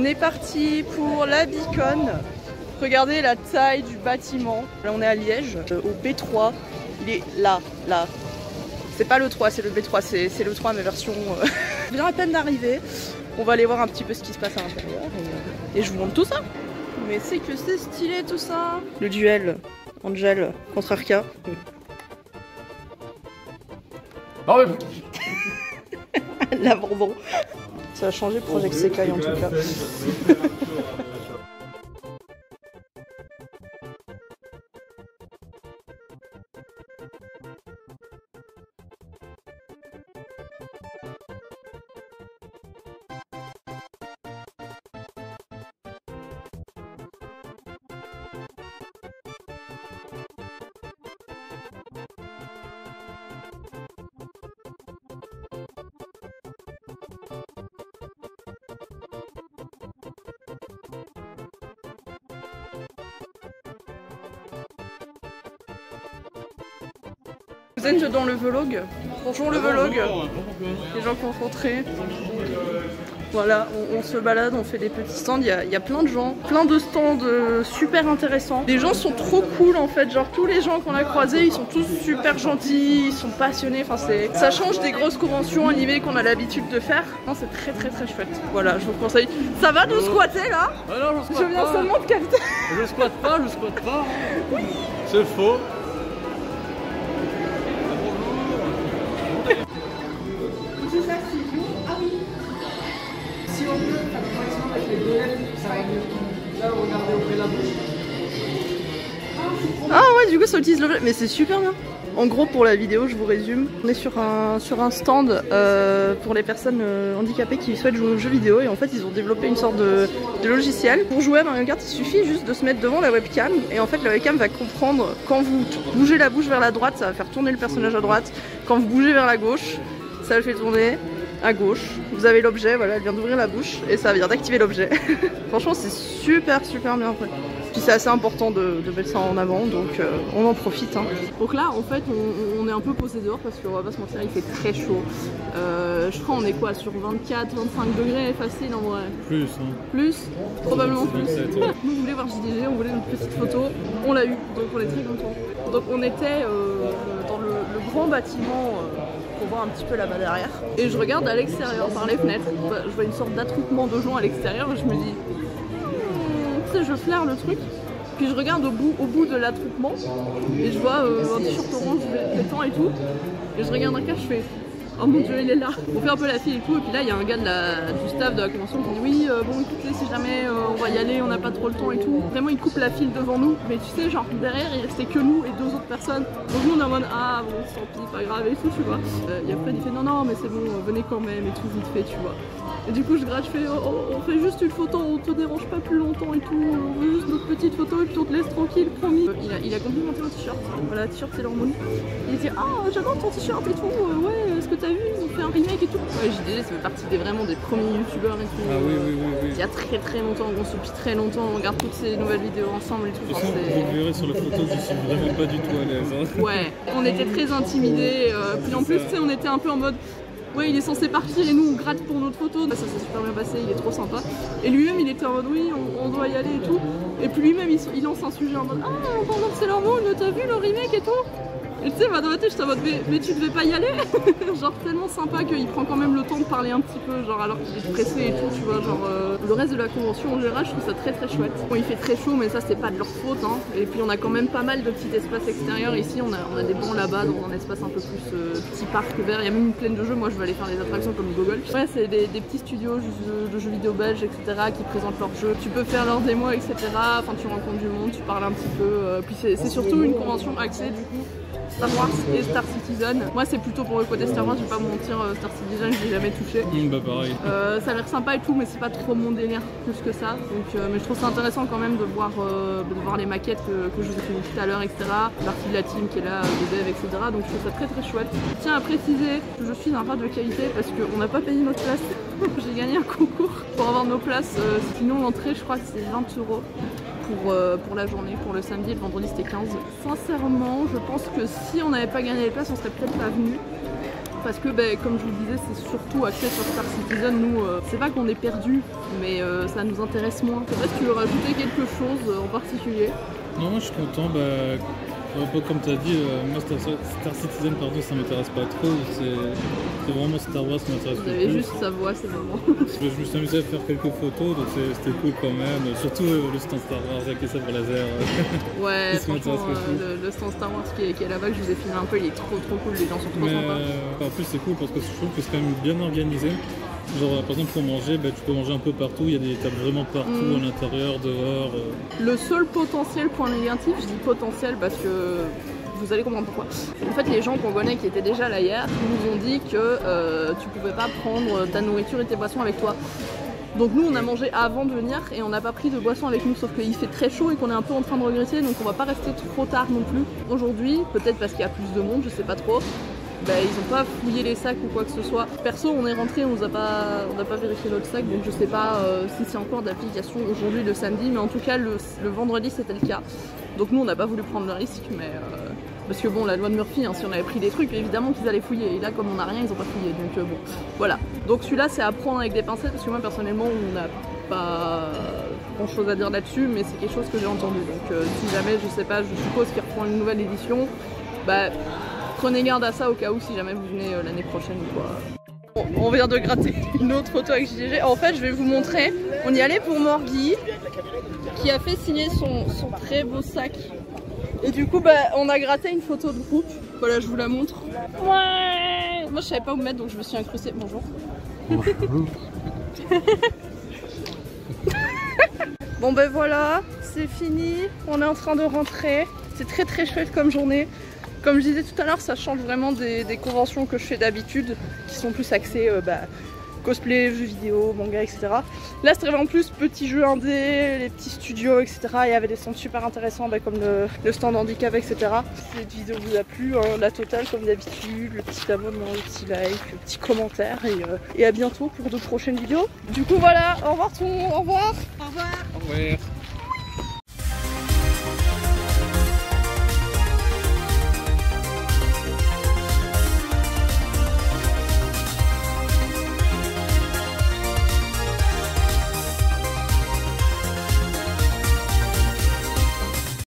On est parti pour la Beacon. Regardez la taille du bâtiment. Là on est à Liège, au B3. Il est là. C'est pas le 3, c'est le B3, c'est le 3 mais version... Je viens à peine d'arriver. On va aller voir un petit peu ce qui se passe à l'intérieur et je vous montre tout ça. Mais c'est que c'est stylé tout ça. Le duel Angel contre Arca. Ah ouais. L'abandon. Ça a changé Project Sekai en tout cas. Vous êtes dans le vlog. Bonjour le vlog. Les gens qu'on rencontrés. Voilà, on se balade, on fait des petits stands. Il y a plein de gens, plein de stands super intéressants. Les gens sont trop cool en fait. Genre tous les gens qu'on a croisés, ils sont tous super gentils, ils sont passionnés. Enfin, ça change des grosses conventions animées qu'on a l'habitude de faire. Non, c'est très chouette. Voilà, je vous conseille. Ça va de squatter là? Ah non, je viens seulement de capter. Je squatte pas. Oui. C'est faux. Ah oui. Si on peut, par exemple avec les deux lèvres, ça va mieux. Là, regardez auprès de la bouche. Ah ouais, du coup ça utilise l'objet, mais c'est super bien. En gros, pour la vidéo, je vous résume. On est sur un stand pour les personnes handicapées qui souhaitent jouer aux jeux vidéo. Et en fait, ils ont développé une sorte de logiciel. Pour jouer à Mario Kart, il suffit juste de se mettre devant la webcam. Et en fait, la webcam va comprendre quand vous bougez la bouche vers la droite, ça va faire tourner le personnage à droite. Quand vous bougez vers la gauche, ça le fait tourner à gauche. Vous avez l'objet, voilà, elle vient d'ouvrir la bouche et ça vient d'activer l'objet. Franchement, c'est super bien fait. Puis c'est assez important de mettre ça en avant, donc on en profite. Hein. Donc là, en fait, on est un peu posé dehors parce qu'on va pas se mentir, il fait très chaud. Je crois on est quoi, sur 24-25 degrés facile en vrai. Plus, hein. Plus? Probablement plus. Nous, on voulait voir JDG, on voulait notre petite photo. On l'a eu, donc on est très contents. Donc on était dans le grand bâtiment pour voir un petit peu là-bas derrière. Et je regarde à l'extérieur, par les fenêtres. Je vois une sorte d'attroupement de gens à l'extérieur et je me dis... tu sais, je flaire le truc. Puis je regarde au bout de l'attroupement et je vois un t-shirt orange pétant et tout. Et je regarde un cas, je fais... oh mon dieu, il est là. On fait un peu la file et tout, et puis là il y a un gars du staff de la convention qui dit oui, bon écoutez, si jamais on va y aller, on n'a pas trop le temps et tout. Vraiment il coupe la file devant nous, mais tu sais, genre derrière il restait que nous et deux autres personnes. Donc nous on est en mode ah bon, tant pis, pas grave et tout, tu vois. Et après il fait non mais c'est bon, venez quand même et tout, vite fait, tu vois. Et du coup je gratte, je fais on fait juste une photo, on te dérange pas plus longtemps et tout, on veut juste notre petite photo et puis on te laisse tranquille, promis. Il a complimenté mon t-shirt, voilà, t-shirt c'est l'hormone. Il dit ah j'adore ton t-shirt et tout, ouais, est-ce que t'as vu, ils ont fait un remake et tout. Ouais, JDG ça fait partie vraiment des premiers youtubeurs et tout. Ah oui. Il y a très longtemps, on se depuis très longtemps, on regarde toutes ces nouvelles vidéos ensemble et tout. De toute façon, vous verrez sur la photo, je suis vraiment pas du tout à l'aise. Hein. Ouais, on était très intimidés, puis en plus tu sais on était un peu en mode ouais il est censé partir et nous on gratte pour notre photo. Ça s'est super bien passé, il est trop sympa. Et lui-même il était en mode oui on doit y aller et tout. Et puis lui-même il lance un sujet en mode ah pendant que c'est leur monde, t'as vu le remake et tout. Et tu sais, dans ma tête, j'étais en mode mais tu devais pas y aller. Genre tellement sympa qu'il prend quand même le temps de parler un petit peu, genre alors qu'il est pressé et tout, tu vois, genre le reste de la convention en général, je trouve ça très chouette. Bon, il fait très chaud, mais ça c'est pas de leur faute, hein. Et puis on a quand même pas mal de petits espaces extérieurs ici, on a des bancs là-bas dans un espace un peu plus petit parc vert, il y a même une plaine de jeux, moi je vais aller faire des attractions comme Google. Ouais, c'est des petits studios de jeux vidéo belges, etc. qui présentent leurs jeux. Tu peux faire leurs démos, etc. Enfin, tu rencontres du monde, tu parles un petit peu. Puis c'est surtout une convention axée du coup Star Wars et Star Citizen. Moi c'est plutôt pour le côté Star Wars, je vais pas me mentir, Star Citizen je l'ai jamais touché. Bah pareil. Ça a l'air sympa et tout, mais c'est pas trop mon délire plus que ça. Donc, mais je trouve ça intéressant quand même de voir les maquettes que je vous ai fait tout à l'heure, etc. Partie de la team qui est là, des devs, etc. Donc je trouve ça très chouette. Je tiens à préciser que je suis un rat de qualité parce qu'on n'a pas payé notre place. J'ai gagné un concours pour avoir nos places. Sinon l'entrée je crois que c'est 20 € pour la journée, pour le samedi et le vendredi c'était 15. Sincèrement, je pense que si on n'avait pas gagné les places, on serait peut-être pas venu. parce que comme je vous le disais, c'est surtout axé sur Star Citizen. Nous, c'est pas qu'on est perdu, mais ça nous intéresse moins. Je sais pas si tu veux rajouter quelque chose en particulier. Non, moi je suis content. Un peu comme tu as dit, moi Star Citizen, pardon, ça m'intéresse pas trop. C'est vraiment Star Wars qui m'intéresse Vous le avez plus. juste sa voix, c'est marrant. Je me suis amusé à faire quelques photos, donc c'était cool quand même. Surtout le stand Star Wars avec les sabres laser. Ouais, Qui franchement, m'intéresse le stand Star Wars qui est là-bas, que je vous ai filmé un peu, il est trop cool, les gens sont trop Mais sympas. en plus c'est cool parce que je trouve que c'est quand même bien organisé. Genre par exemple pour manger, tu peux manger un peu partout, il y a des tables vraiment partout, à l'intérieur, dehors. Le seul potentiel point négatif, je dis potentiel parce que vous allez comprendre pourquoi. En fait, les gens qu'on connaît qui étaient déjà là hier nous ont dit que tu pouvais pas prendre ta nourriture et tes boissons avec toi. Donc nous on a mangé avant de venir et on n'a pas pris de boisson avec nous, sauf qu'il fait très chaud et qu'on est un peu en train de regretter, donc on va pas rester trop tard non plus. Aujourd'hui, peut-être parce qu'il y a plus de monde, je sais pas trop. Ils ont pas fouillé les sacs ou quoi que ce soit. Perso, on est rentré, on n'a pas vérifié notre sac, donc je sais pas si c'est encore d'application aujourd'hui le samedi, mais en tout cas le vendredi c'était le cas. Donc nous on n'a pas voulu prendre le risque, mais parce que bon, la loi de Murphy, hein, si on avait pris des trucs, évidemment qu'ils allaient fouiller. Et là, comme on n'a rien, ils ont pas fouillé. Donc bon, voilà. Donc celui-là, c'est à prendre avec des pincettes, parce que moi personnellement, on n'a pas grand chose à dire là-dessus, mais c'est quelque chose que j'ai entendu. Donc si jamais, je sais pas, je suppose qu'ils reprend une nouvelle édition, prenez garde à ça au cas où si jamais vous venez l'année prochaine ou quoi. Bon, on vient de gratter une autre photo avec JDG. En fait, je vais vous montrer. On y allait pour Morgui, qui a fait signer son très beau sac. Et du coup, on a gratté une photo de groupe. Voilà, je vous la montre. Ouais. Moi, je savais pas où me mettre, donc je me suis incrustée. Bonjour. Bon, voilà, c'est fini. On est en train de rentrer. C'est très chouette comme journée. Comme je disais tout à l'heure, ça change vraiment des conventions que je fais d'habitude, qui sont plus axées cosplay, jeux vidéo, manga, etc. Là, c'était vraiment plus petits jeux indés, les petits studios, etc. Il y avait des stands super intéressants, comme le stand handicap, etc. Si cette vidéo vous a plu, la totale comme d'habitude, le petit abonnement, le petit like, le petit commentaire, et à bientôt pour de prochaines vidéos. Du coup, voilà, au revoir tout le monde, au revoir. Au revoir.